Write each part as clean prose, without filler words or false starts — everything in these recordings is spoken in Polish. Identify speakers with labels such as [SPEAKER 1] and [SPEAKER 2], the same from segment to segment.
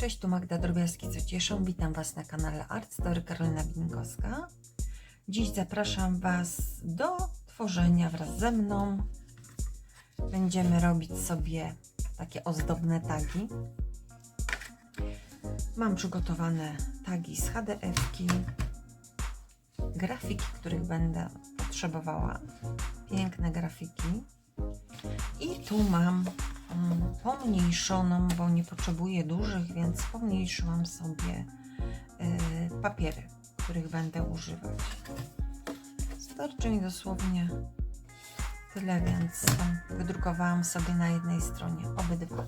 [SPEAKER 1] Cześć, tu Magda Drobiazki, co cieszą. Witam Was na kanale Art Story Karolina Winkowska. Dziś zapraszam Was do tworzenia wraz ze mną. Będziemy robić sobie takie ozdobne tagi. Mam przygotowane tagi z HDF-ki, grafiki, których będę potrzebowała. Piękne grafiki. I tu mam pomniejszoną, bo nie potrzebuję dużych, więc pomniejszyłam sobie papiery, których będę używać. Starczy mi dosłownie tyle, więc wydrukowałam sobie na jednej stronie obydwa.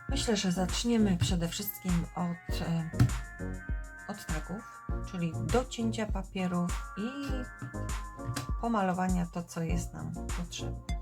[SPEAKER 1] Myślę, że zaczniemy przede wszystkim od tagów, czyli docięcia papierów i pomalowania to, co jest nam potrzebne.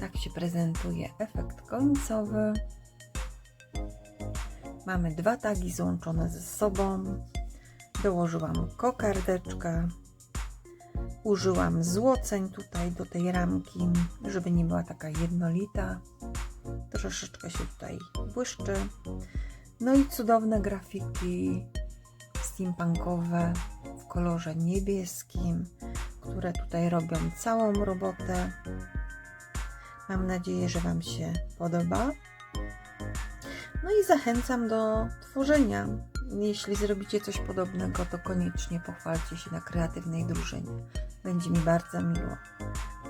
[SPEAKER 1] Tak się prezentuje efekt końcowy. Mamy dwa tagi złączone ze sobą. Dołożyłam kokardeczkę. Użyłam złoceń tutaj do tej ramki, żeby nie była taka jednolita. Troszeczkę się tutaj błyszczy. No i cudowne grafiki steampunkowe w kolorze niebieskim, które tutaj robią całą robotę. Mam nadzieję, że Wam się podoba. No i zachęcam do tworzenia. Jeśli zrobicie coś podobnego, to koniecznie pochwalcie się na kreatywnej drużynie. Będzie mi bardzo miło.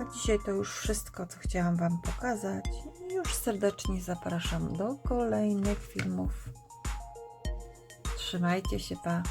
[SPEAKER 1] A dzisiaj to już wszystko, co chciałam Wam pokazać. I już serdecznie zapraszam do kolejnych filmów. Trzymajcie się, pa!